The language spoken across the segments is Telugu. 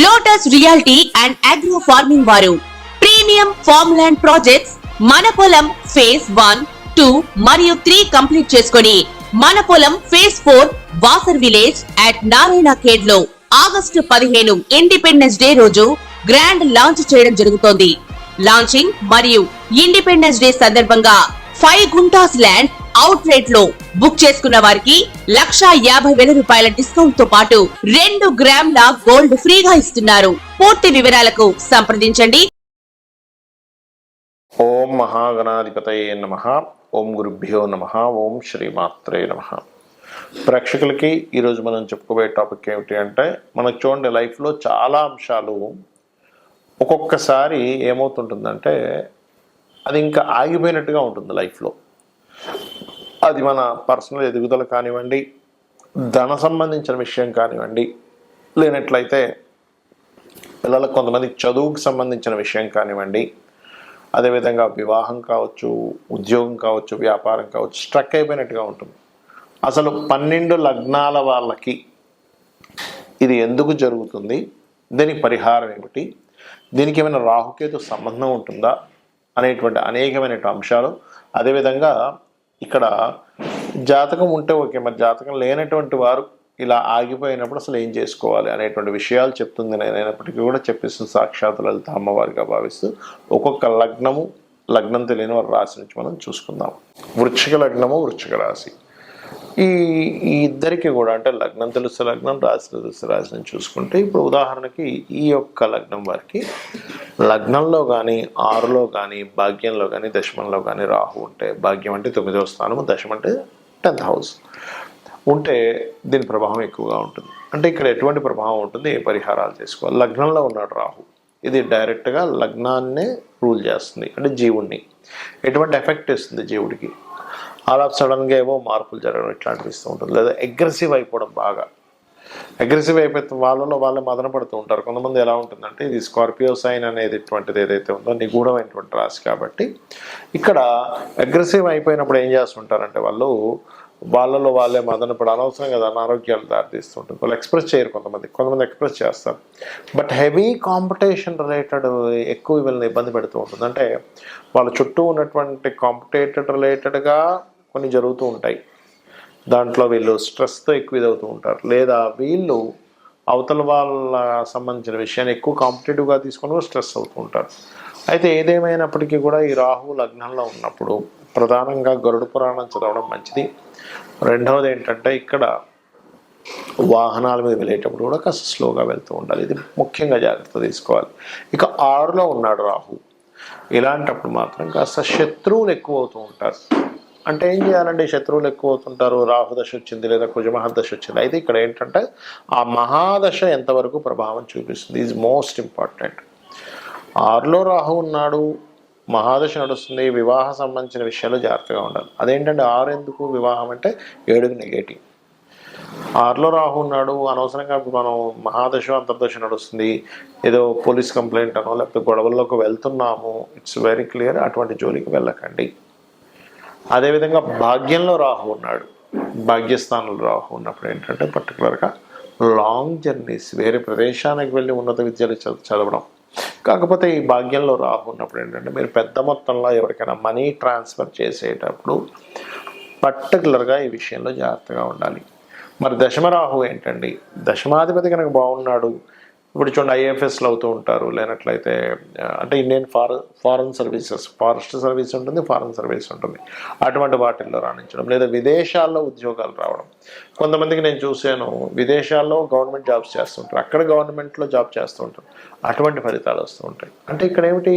Lotus reality and agro farming వారు ప్రీమియం ఫార్మ్ ల్యాండ్ ప్రాజెక్ట్స్ మన పొలం ఫేజ్ 1, 2 మరియు 3 కంప్లీట్ చేసుకొని మన పొలం phase 4 Wasar village at Narayana Khed లో ఆగస్టు 15 ఇండిపెండెన్స్ డే రోజు గ్రాండ్ లాంచ్ చేయడం జరుగుతోంది. లాంచింగ్ మరియు ఇండిపెండెన్స్ డే సందర్భంగా 5 గుంటాస్ ల్యాండ్ అవుట్ రేట్ లో బుక్ చేసుకున్న వారికి 1,50,000 రూపాయల డిస్కౌంట్ తో పాటు 2 గ్రాముల గోల్డ్ ఫ్రీగా ఇస్తున్నారు. పూర్తి వివరాలకు సంప్రదించండి. ఓం మహాగణాధిపతయే నమః. ఓం గురుభ్యో నమః. ఓం శ్రీమాత్రే నమః. ప్రేక్షకులకి ఈరోజు మనం చెప్పుకోబోయే టాపిక్ ఏమిటి అంటే, మనకు చూడండి లైఫ్లో చాలా అంశాలు ఒక్కొక్కసారి ఏమవుతుంటుందంటే అది ఇంకా ఆగిపోయినట్టుగా ఉంటుంది లైఫ్లో. అది మన పర్సనల్ ఎదుగుదల కానివ్వండి, ధన సంబంధించిన విషయం కానివ్వండి, లేనట్లయితే పిల్లలకు కొంతమందికి చదువుకు సంబంధించిన విషయం కానివ్వండి, అదేవిధంగా వివాహం కావచ్చు, ఉద్యోగం కావచ్చు, వ్యాపారం కావచ్చు, స్ట్రక్ అయిపోయినట్టుగా ఉంటుంది. అసలు 12 లగ్నాల వాళ్ళకి ఇది ఎందుకు జరుగుతుంది, దీనికి పరిహారం ఏమిటి, దీనికి ఏమైనా రాహుకేతు సంబంధం ఉంటుందా అనేటువంటి అనేకమైన అంశాలు, అదేవిధంగా ఇక్కడ జాతకం ఉంటే ఓకే, మరి జాతకం లేనటువంటి వారు ఇలా ఆగిపోయినప్పుడు అసలు ఏం చేసుకోవాలి అనేటువంటి విషయాలు చెప్తుంది. నేనైనప్పటికీ కూడా చెప్పిస్తూ సాక్షాత్ లలిత అమ్మవారిగా భావిస్తూ ఒక్కొక్క లగ్నం తెలియని వారి రాశి నుంచి మనం చూసుకుందాం. వృశ్చిక లగ్నము, వృశ్చిక రాశి, ఈ ఇద్దరికి కూడా అంటే లగ్నం తెలుసు లగ్నం, రాశి తెలుసు రాశి నుంచి చూసుకుంటే, ఇప్పుడు ఉదాహరణకి ఈ యొక్క లగ్నం వారికి లగ్నంలో కానీ 6లో కానీ భాగ్యంలో కానీ దశమంలో కానీ రాహు ఉంటే, భాగ్యం అంటే 9వ స్థానము, దశం అంటే 10th హౌస్ ఉంటే దీని ప్రభావం ఎక్కువగా ఉంటుంది. అంటే ఇక్కడ ఎటువంటి ప్రభావం ఉంటుంది, ఏ పరిహారాలు చేసుకోవాలి. లగ్నంలో ఉన్నాడు రాహు, ఇది డైరెక్ట్గా లగ్నాన్నే రూల్ చేస్తుంది, అంటే జీవుడిని ఎటువంటి ఎఫెక్ట్ ఇస్తుంది జీవుడికి. ఆల్ ఆఫ్ సడన్గా ఏవో మార్పులు జరగడం ఇట్లాంటివి ఇస్తూ ఉంటుంది. లేదా అగ్రెసివ్ అయిపోవడం, బాగా అగ్రెసివ్ అయిపోతే వాళ్ళే మదన పడుతూ ఉంటారు. కొంతమంది ఎలా ఉంటుందంటే, ఇది స్కార్పియో సైన్ అనేది ఇటువంటిది ఏదైతే ఉందో నిగూఢమైనటువంటి రాశి కాబట్టి ఇక్కడ అగ్రెసివ్ అయిపోయినప్పుడు ఏం చేస్తుంటారంటే వాళ్ళలో వాళ్ళే మదన పడి అనవసరం కదా అనారోగ్యాలు దారితీస్తుంటుంది. వాళ్ళు ఎక్స్ప్రెస్ చేయరు, కొంతమంది ఎక్స్ప్రెస్ చేస్తారు. బట్ హెవీ కాంపిటీషన్ రిలేటెడ్ ఎక్కువ వీళ్ళని ఇబ్బంది పెడుతూ ఉంటుంది. అంటే వాళ్ళ చుట్టూ ఉన్నటువంటి కాంపిటేటెడ్ రిలేటెడ్గా కొన్ని జరుగుతూ ఉంటాయి. దాంట్లో వీళ్ళు స్ట్రెస్తో ఎక్కువ ఇదవుతూ ఉంటారు, లేదా వీళ్ళు అవతల వాళ్ళ సంబంధించిన విషయాన్ని ఎక్కువ కాంపిటేటివ్గా తీసుకొని స్ట్రెస్ అవుతూ ఉంటారు. అయితే ఏదేమైనప్పటికీ కూడా ఈ రాహు లగ్నంలో ఉన్నప్పుడు ప్రధానంగా గరుడ పురాణం చదవడం మంచిది. రెండవది ఏంటంటే, ఇక్కడ వాహనాల మీద వెళ్ళేటప్పుడు కూడా కాస్త స్లోగా వెళ్తూ ఉండాలి, ఇది ముఖ్యంగా జాగ్రత్త తీసుకోవాలి. ఇక 6లో ఉన్నాడు రాహు, ఇలాంటప్పుడు మాత్రం కాస్త శత్రువులు ఎక్కువ అవుతూ ఉంటారు. అంటే ఏం చేయాలండి, శత్రువులు ఎక్కువ అవుతుంటారు. రాహుదశ వచ్చింది లేదా కుజమహర్దశ వచ్చింది. అయితే ఇక్కడ ఏంటంటే ఆ మహాదశ ఎంతవరకు ప్రభావం చూపిస్తుంది ఈజ్ మోస్ట్ ఇంపార్టెంట్. 6లో రాహు ఉన్నాడు, మహాదశ నడుస్తుంది, వివాహ సంబంధించిన విషయాలు జాగ్రత్తగా ఉండాలి. అదేంటంటే 6 ఎందుకు, వివాహం అంటే 7కి నెగటివ్. 6లో రాహు ఉన్నాడు, అనవసరంగా మనం మహాదశ అంతర్దశ నడుస్తుంది, ఏదో పోలీస్ కంప్లైంట్ అనో లేకపోతే గొడవల్లోకి వెళ్తున్నాము, ఇట్స్ వెరీ క్లియర్, అటువంటి జోలికి వెళ్ళకండి. అదేవిధంగా భాగ్యంలో రాహు ఉన్నాడు, భాగ్యస్థానంలో రాహు ఉన్నప్పుడు ఏంటంటే పర్టికులర్గా లాంగ్ జర్నీస్, వేరే ప్రదేశానికి వెళ్ళి ఉన్నత విద్యలు చదవడం. కాకపోతే ఈ భాగ్యంలో రాహు ఉన్నప్పుడు ఏంటంటే మీరు పెద్ద మొత్తంలో ఎవరికైనా మనీ ట్రాన్స్ఫర్ చేసేటప్పుడు పర్టికులర్గా ఈ విషయంలో జాగ్రత్తగా ఉండాలి. మరి దశమరాహు ఏంటండి, దశమాధిపతి కనుక బాగున్నాడు, ఇప్పుడు చూడండి ఐఏఎఫ్ఎస్లు అవుతూ ఉంటారు, లేనట్లయితే అంటే Indian foreign services, forest service ఉంటుంది, ఫారెన్ సర్వీస్ ఉంటుంది, అటువంటి వాటిల్లో రాణించడం, లేదా విదేశాల్లో ఉద్యోగాలు రావడం. కొంతమందికి నేను చూశాను విదేశాల్లో గవర్నమెంట్ జాబ్స్ చేస్తుంటారు, అక్కడ గవర్నమెంట్లో జాబ్ చేస్తూ ఉంటారు, అటువంటి ఫలితాలు వస్తూ ఉంటాయి. అంటే ఇక్కడ ఏమిటి,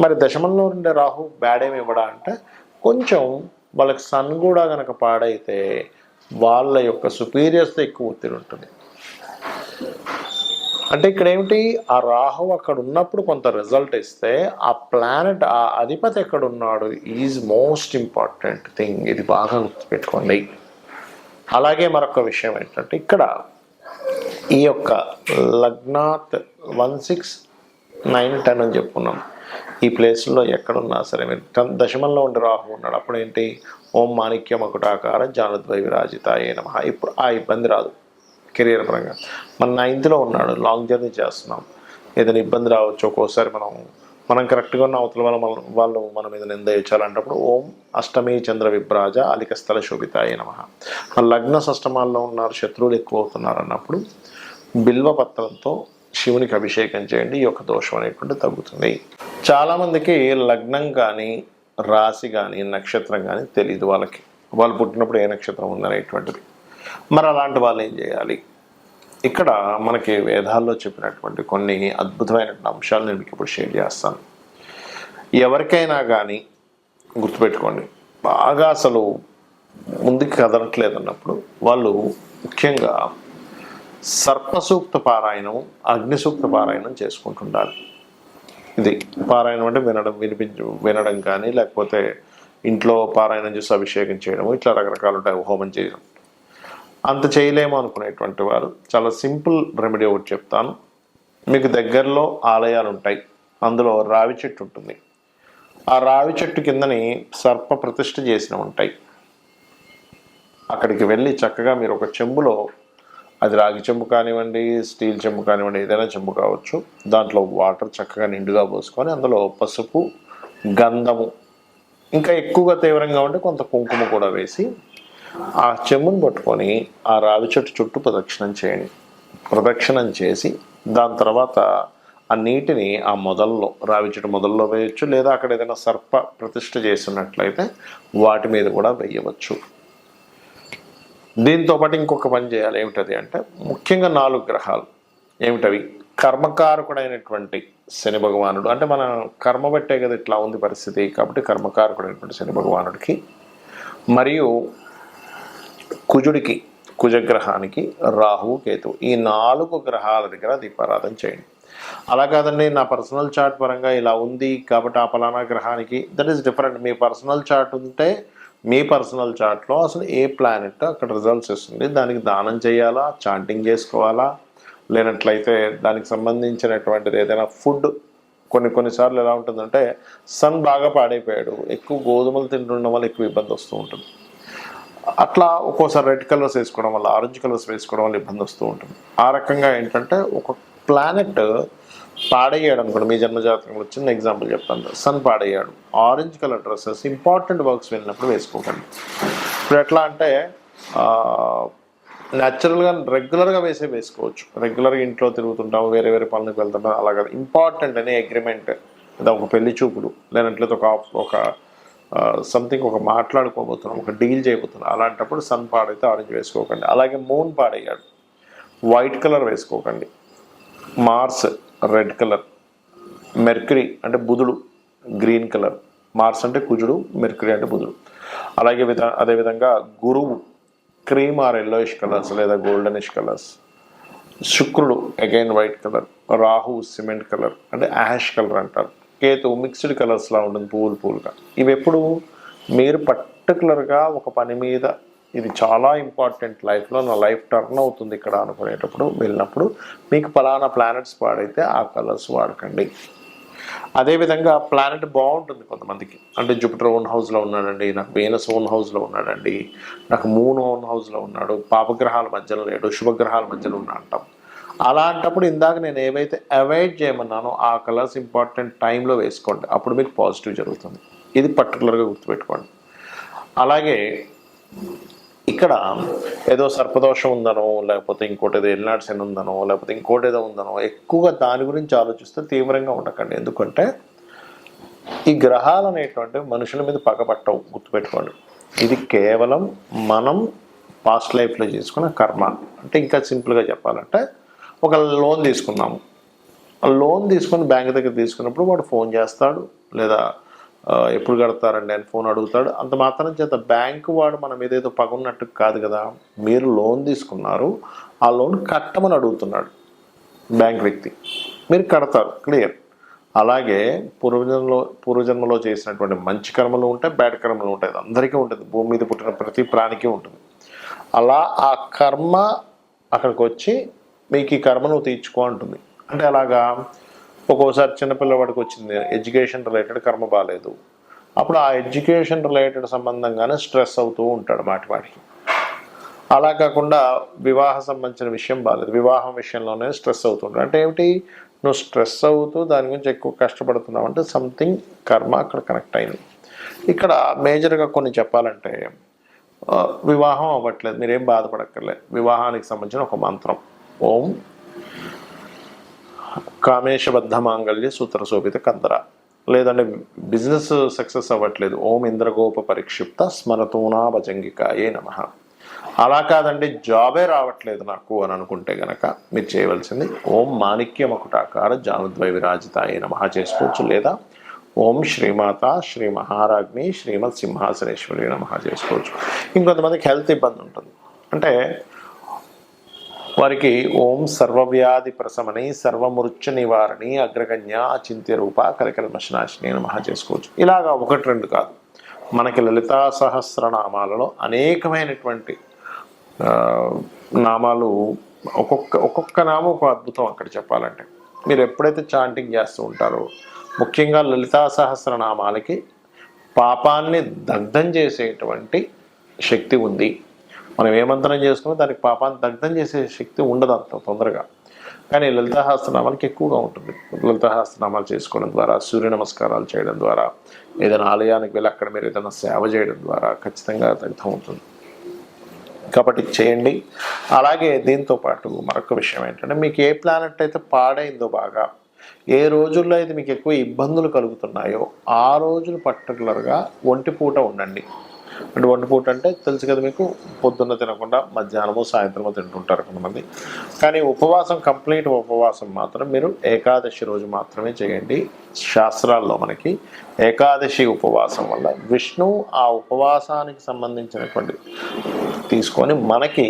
మరి దశమంలో ఉండే రాహు బ్యాడ్ ఏమి ఇవ్వడా అంటే, కొంచెం వాళ్ళకి సన్ కూడా కనుక పాడైతే వాళ్ళ యొక్క సుపీరియర్స్తో ఎక్కువ ఒత్తిడి ఉంటుంది. అంటే ఇక్కడ ఏమిటి, ఆ రాహు అక్కడ ఉన్నప్పుడు కొంత రిజల్ట్ ఇస్తే ఆ ప్లానెట్, ఆ అధిపతి ఎక్కడ ఉన్నాడు ఈజ్ మోస్ట్ ఇంపార్టెంట్ థింగ్, ఇది బాగా గుర్తుపెట్టుకోండి. అలాగే మరొక విషయం ఏంటంటే, ఇక్కడ ఈ యొక్క లగ్నాత్ 1, 6, 9, 10 అని చెప్పుకున్నాం. ఈ ప్లేస్లో ఎక్కడున్నా సరే మీరు దశమంలో ఉండి రాహు ఉన్నాడు, అప్పుడేంటి, ఓం మాణిక్య మకుటాకార జానుద్వై విరాజితాయే నమః. ఇప్పుడు ఆ ఇబ్బంది రాదు. కెరియర్ పరంగా. మన 9th ఉన్నాడు, లాంగ్ జర్నీ చేస్తున్నాం, ఏదైనా ఇబ్బంది రావచ్చు. ఒక్కోసారి మనం కరెక్ట్గా ఉన్న అవతల వాళ్ళు మన మీద నింద వేయాలంటప్పుడు ఓం అష్టమి చంద్ర విభ్రాజ అలిక స్థల శోభితాయ నమః. మన లగ్న షష్టమాల్లో ఉన్నారు, శత్రువులు ఎక్కువ అవుతున్నారు అన్నప్పుడు బిల్వపత్రంతో శివునికి అభిషేకం చేయండి. ఈ యొక్క దోషం అనేటువంటి తగ్గుతుంది. చాలామందికి లగ్నం కానీ రాశి కానీ నక్షత్రం కానీ తెలియదు వాళ్ళకి, వాళ్ళు పుట్టినప్పుడు ఏ నక్షత్రం ఉందనేటువంటిది. మరి అలాంటి వాళ్ళు ఏం చేయాలి? ఇక్కడ మనకి వేదాల్లో చెప్పినటువంటి కొన్ని అద్భుతమైనటువంటి అంశాలు నేను మీకు ఇప్పుడు షేర్ చేస్తాను. ఎవరికైనా కానీ గుర్తుపెట్టుకోండి, బాగా అసలు ముందుకు కదలట్లేదు అన్నప్పుడు వాళ్ళు ముఖ్యంగా సర్పసూక్త పారాయణం, అగ్నిసూక్త పారాయణం చేసుకుంటుండాలి. ఇది పారాయణం అంటే వినడం కానీ, లేకపోతే ఇంట్లో పారాయణం చేసి అభిషేకం చేయడం, ఇట్లా రకరకాలు ఉంటాయి, హోమం చేయడం. అంత చేయలేము అనుకునేటువంటి వారు చాలా సింపుల్ రెమెడీ ఒకటి చెప్తాను. మీకు దగ్గరలో ఆలయాలు ఉంటాయి, అందులో రావి చెట్టు ఉంటుంది. ఆ రావి చెట్టు కిందని సర్ప ప్రతిష్ఠ చేసినవి ఉంటాయి. అక్కడికి వెళ్ళి చక్కగా మీరు ఒక చెంబులో, అది రాగి చెంబు కానివ్వండి, స్టీల్ చెంబు కానివ్వండి, ఏదైనా చెంబు కావచ్చు, దాంట్లో వాటర్ చక్కగా నిండుగా పోసుకొని అందులో పసుపు, గంధము, ఇంకా ఎక్కువగా తీవ్రంగా ఉంటే కొంత కుంకుమ కూడా వేసి ఆ చెంబును పట్టుకొని ఆ రావి చెట్టు చుట్టూ ప్రదక్షిణం చేయండి. ప్రదక్షిణం చేసి దాని తర్వాత ఆ నీటిని ఆ మొదల్లో, రావి చెట్టు మొదల్లో వేయచ్చు, లేదా అక్కడ ఏదైనా సర్ప ప్రతిష్ఠ చేస్తున్నట్లయితే వాటి మీద కూడా వేయవచ్చు. దీంతో పాటు ఇంకొక పని చేయాలి. ఏమిటది అంటే, ముఖ్యంగా 4 గ్రహాలు ఏమిటవి? కర్మకారకుడైనటువంటి శని భగవానుడు, అంటే మన కర్మ బట్టే కదా ఇట్లా ఉంది పరిస్థితి, కాబట్టి కర్మకారకుడైనటువంటి శని భగవానుడికి, మరియు కుజుడికి, కుజగ్రహానికి, రాహువు, కేతువు, ఈ 4 గ్రహాల దగ్గర దీపారాధన చేయండి. అలా కాదండి, నా పర్సనల్ చార్ట్ పరంగా ఇలా ఉంది కాబట్టి ఆ ఫలానా గ్రహానికి, that is different. Me personal chart ఉంటే మీ పర్సనల్ చార్ట్లో అసలు ఏ ప్లానెట్ అక్కడ రిజల్ట్స్ ఇస్తుంది, దానికి దానం చేయాలా, చాంటింగ్ చేసుకోవాలా, లేనట్లయితే దానికి సంబంధించినటువంటిది ఏదైనా ఫుడ్. కొన్నిసార్లు ఎలా ఉంటుందంటే, సన్ బాగా పాడైపోయాడు, ఎక్కువ గోధుమలు తింటుండడం వల్ల ఎక్కువ ఇబ్బంది వస్తూ ఉంటుంది. అట్లా ఒక్కోసారి రెడ్ కలర్స్ వేసుకోవడం వల్ల, ఆరెంజ్ కలర్స్ వేసుకోవడం వల్ల ఇబ్బంది వస్తూ ఉంటుంది. ఆ రకంగా ఏంటంటే, ఒక ప్లానెట్ పాడయ్యాడు అనుకోండి, మీ జన్మజాతకంలో చిన్న ఎగ్జాంపుల్ చెప్తాను, సన్ పాడయ్యాడు, orange colour dresses important works వెళ్ళినప్పుడు వేసుకోకండి. ఇప్పుడు ఎట్లా అంటే న్యాచురల్గా రెగ్యులర్గా వేసుకోవచ్చు. రెగ్యులర్గా ఇంట్లో తిరుగుతుంటాము, వేరే పనులకు వెళ్తుంటాం, అలాగే ఇంపార్టెంట్ అనే అగ్రిమెంట్, లేదా ఒక పెళ్లి చూపులు, లేనట్లయితే ఒక సంథింగ్ ఒక మాట్లాడుకోబోతున్నాం, ఒక డీల్ చేయబోతున్నాం, అలాంటప్పుడు సన్ పాడైతే ఆరెంజ్ వేసుకోకండి. అలాగే మూన్ పాడయ్యాడు, వైట్ కలర్ వేసుకోకండి. మార్స్ రెడ్ కలర్, మెర్క్యూరీ అంటే బుధుడు గ్రీన్ కలర్, మార్స్ అంటే కుజుడు, మెర్క్యూరీ అంటే బుధుడు. అదేవిధంగా గురువు క్రీమ్ ఆర్ ఎల్లోయిష్ కలర్స్ లేదా గోల్డెనిష్ కలర్స్, శుక్రుడు again white colour, Rahu cement colour అంటే యాష్ కలర్ అంటారు, కేతు మిక్స్డ్ కలర్స్లా ఉంటుంది, పువ్వులుగా. ఇవి ఎప్పుడు మీరు పర్టికులర్గా ఒక పని మీద, ఇది చాలా ఇంపార్టెంట్ లైఫ్లో, నా లైఫ్ టర్న్ అవుతుంది ఇక్కడ అనుకునేటప్పుడు వెళ్ళినప్పుడు మీకు ఫలానా ప్లానెట్స్ పాడైతే ఆ కలర్స్ వాడకండి. అదేవిధంగా ప్లానెట్ బాగుంటుంది కొంతమందికి, అంటే జూపిటర్ ఓన్ హౌస్లో ఉన్నాడండి, నాకు వీనస్ ఓన్ హౌస్లో ఉన్నాడండి, నాకు మూన్ ఓన్ హౌస్లో ఉన్నాడు, పాపగ్రహాల మధ్యలో లేడు, శుభగ్రహాల మధ్యలో ఉన్నా అంటాం. అలాంటప్పుడు ఇందాక నేను ఏవైతే అవాయిడ్ చేయమన్నానో ఆ కలర్స్ ఇంపార్టెంట్ టైంలో వేసుకోండి, అప్పుడు మీకు పాజిటివ్ జరుగుతుంది. ఇది పర్టికులర్గా గుర్తుపెట్టుకోండి. అలాగే ఇక్కడ ఏదో సర్పదోషం ఉందనో, లేకపోతే ఇంకోటి ఏదో ఎల్నాడు శని ఉందనో, లేకపోతే ఇంకోటి ఏదో ఉందనో ఎక్కువగా దాని గురించి ఆలోచిస్తే తీవ్రంగా ఉండకండి. ఎందుకంటే ఈ గ్రహాలు అనేటువంటి మనుషుల మీద పగపట్టవు, గుర్తుపెట్టుకోండి. ఇది కేవలం మనం పాస్ట్ లైఫ్లో చేసుకున్న కర్మ. అంటే ఇంకా సింపుల్గా చెప్పాలంటే, ఒక లోన్ తీసుకున్నాము, ఆ లోన్ తీసుకొని బ్యాంక్ దగ్గర తీసుకున్నప్పుడు వాడు ఫోన్ చేస్తాడు, లేదా ఎప్పుడు కడతారండి అని ఫోన్ అడుగుతాడు. అంత మాత్రం చేత బ్యాంకు వాడు మన మీద ఏదో పగున్నట్టు కాదు కదా. మీరు లోన్ తీసుకున్నారు, ఆ లోన్ కట్టమని అడుగుతున్నాడు బ్యాంక్ వ్యక్తి, మీరు కడతారు, క్లియర్. అలాగే పూర్వజన్మలో చేసినటువంటి మంచి కర్మలు ఉంటాయి, బ్యాడ్ కర్మలు ఉంటాయి, అందరికీ ఉంటుంది, భూమి మీద పుట్టిన ప్రతి ప్రాణికి ఉంటుంది. అలా ఆ కర్మ అక్కడికి వచ్చి మీకు ఈ కర్మ నువ్వు తీర్చుకో అంటుంది. అంటే అలాగా ఒక్కోసారి చిన్నపిల్లవాడికి వచ్చింది ఎడ్యుకేషన్ రిలేటెడ్ కర్మ బాగాలేదు, అప్పుడు ఆ ఎడ్యుకేషన్ రిలేటెడ్ సంబంధంగానే స్ట్రెస్ అవుతూ ఉంటాడు మాటికి. అలా కాకుండా వివాహ సంబంధించిన విషయం బాగాలేదు, వివాహం విషయంలోనే స్ట్రెస్ అవుతుంటారు. అంటే ఏమిటి, నువ్వు స్ట్రెస్ అవుతూ దాని గురించి ఎక్కువ కష్టపడుతున్నావు అంటే సంథింగ్ కర్మ అక్కడ కనెక్ట్ అయింది. ఇక్కడ మేజర్గా కొన్ని చెప్పాలంటే వివాహం అవ్వట్లేదు, మీరేం బాధపడక్కర్లేదు. వివాహానికి సంబంధించిన ఒక మంత్రం, ఓం కామేశబద్ధ మాంగళ్య సూత్ర శోభిత కందర. లేదంటే బిజినెస్ సక్సెస్ అవ్వట్లేదు, ఓం ఇంద్రగోప పరిక్షిప్త స్మరతూనా భజంగికాయే నమః. అలా కాదండి జాబే రావట్లేదు నాకు అని అనుకుంటే గనక మీరు చేయవలసింది ఓం మాణిక్య మకుటాకార జానుద్వై విరాజితాయే నమః చేసుకోవచ్చు. లేదా ఓం శ్రీమాత శ్రీ మహారాజ్ని శ్రీమత్ సింహాసనేశ్వరి నమః చేసుకోవచ్చు. ఇంకొంతమందికి హెల్త్ ఇబ్బంది ఉంటుంది, అంటే వారికి ఓం సర్వవ్యాధి ప్రశమని సర్వమృత్యు నివారణి అగ్రగణ్య అచింత్య రూప కలికల్మషనాశిని నమః చేసుకోవచ్చు. ఇలాగా 1-2 కాదు, మనకి లలితా సహస్రనామాలలో అనేకమైనటువంటి నామాలు, ఒక్కొక్క నామం ఒక అద్భుతం. అక్కడ చెప్పాలంటే మీరు ఎప్పుడైతే చాంటింగ్ చేస్తూ ఉంటారో, ముఖ్యంగా లలితా సహస్రనామాలకి పాపాన్ని దగ్ధం చేసేటువంటి శక్తి ఉంది. మనం ఏ మంత్రం చేసుకున్నా దానికి పాపాన్ని దగ్ధం చేసే శక్తి ఉండదు అంత తొందరగా, కానీ లలితాసహస్రనామాలకి ఎక్కువగా ఉంటుంది. లలితాసహస్రనామాలు చేసుకోవడం ద్వారా, సూర్య నమస్కారాలు చేయడం ద్వారా, ఏదైనా ఆలయానికి వెళ్ళి అక్కడ మీరు ఏదైనా సేవ చేయడం ద్వారా ఖచ్చితంగా దగ్ధం అవుతుంది. కాబట్టి చేయండి. అలాగే దీంతో పాటు మరొక విషయం ఏంటంటే, మీకు ఏ ప్లానెట్ అయితే పాడైందో బాగా, ఏ రోజుల్లో అయితే మీకు ఎక్కువ ఇబ్బందులు కలుగుతున్నాయో ఆ రోజులు పర్టికులర్గా ఒంటిపూట ఉండండి. అంటే ఒంటిపూట అంటే తెలుసు కదా మీకు, పొద్దున్న తినకుండా మధ్యాహ్నమో సాయంత్రమో తింటుంటారు కొంతమంది. కానీ ఉపవాసం, కంప్లీట్ ఉపవాసం మాత్రం మీరు ఏకాదశి రోజు మాత్రమే చేయండి. శాస్త్రాల్లో మనకి ఏకాదశి ఉపవాసం వల్ల విష్ణువు ఆ ఉపవాసానికి సంబంధించినటువంటి తీసుకొని మనకి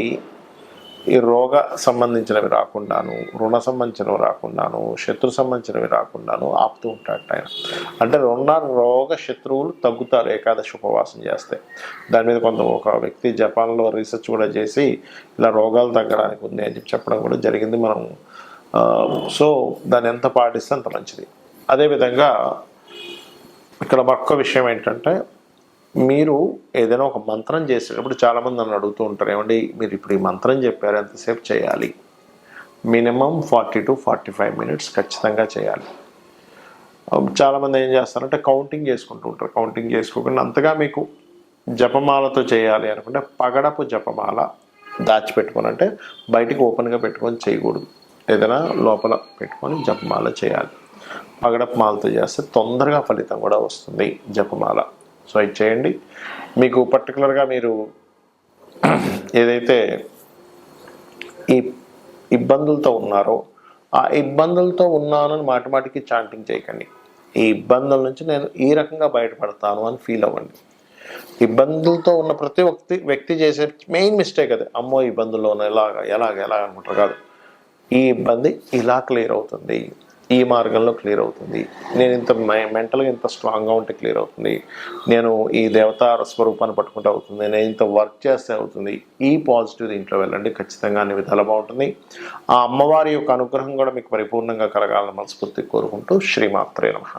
ఈ రోగ సంబంధించినవి రాకుండాను, రుణ సంబంధించినవి రాకుండాను, శత్రు సంబంధించినవి రాకుండాను ఆపుతూ ఉంటాడు ఆయన. అంటే రోగ శత్రువులు తగ్గుతారు ఏకాదశి ఉపవాసం చేస్తే. దాని మీద ఒక వ్యక్తి జపాన్లో రీసెర్చ్ కూడా చేసి ఇలా రోగాలు తగ్గడానికి ఉంది అని చెప్పడం కూడా జరిగింది. మనం సో దాన్ని ఎంత పాటిస్తే అంత మంచిది. అదేవిధంగా ఇక్కడ మరొక విషయం ఏంటంటే, మీరు ఏదైనా ఒక మంత్రం చేసేటప్పుడు చాలామంది నన్ను అడుగుతూ ఉంటారు, ఏమండి మీరు ఇప్పుడు ఈ మంత్రం చెప్పారు ఎంతసేపు చేయాలి? మినిమం 40 to 45 minutes ఖచ్చితంగా చేయాలి. చాలామంది ఏం చేస్తారంటే కౌంటింగ్ చేసుకుంటూ ఉంటారు. కౌంటింగ్ చేసుకోకుండా అంతగా మీకు జపమాలతో చేయాలి అనుకుంటే పగడపు జపమాల దాచిపెట్టుకొని, అంటే బయటికి ఓపెన్గా పెట్టుకొని చేయకూడదు, ఏదైనా లోపల పెట్టుకొని జపమాల చేయాలి. పగడపు మాలతో చేస్తే తొందరగా ఫలితం కూడా వస్తుంది జపమాల. సో ఇది చేయండి. మీకు పర్టికులర్గా మీరు ఏదైతే ఈ ఇబ్బందులతో ఉన్నారో ఆ ఇబ్బందులతో ఉన్నానని మాటిమాటికి చాంటింగ్ చేయకండి. ఈ ఇబ్బందుల నుంచి నేను ఈ రకంగా బయటపడతాను అని ఫీల్ అవ్వండి. ఇబ్బందులతో ఉన్న ప్రతి వ్యక్తి చేసే మెయిన్ మిస్టేక్ అదే, అమ్మో ఇబ్బందుల్లో ఎలాగ అనుకుంటారు కాదు. ఈ ఇబ్బంది ఇలా క్లియర్ అవుతుంది, ఈ మార్గంలో క్లియర్ అవుతుంది, నేను ఇంత మెంటల్గా ఇంత స్ట్రాంగ్గా ఉంటే క్లియర్ అవుతుంది, నేను ఈ దేవతా స్వరూపాన్ని పట్టుకుంటే అవుతుంది, నేను ఇంత వర్క్ చేస్తే అవుతుంది. ఈ పాజిటివ్ దీంట్లో వెళ్ళండి, ఖచ్చితంగా అన్ని విధాలు బాగుంటుంది. ఆ అమ్మవారి యొక్క అనుగ్రహం కూడా మీకు పరిపూర్ణంగా కలగాలని మనస్ఫూర్తిగా కోరుకుంటూ శ్రీమాత్రే నమః.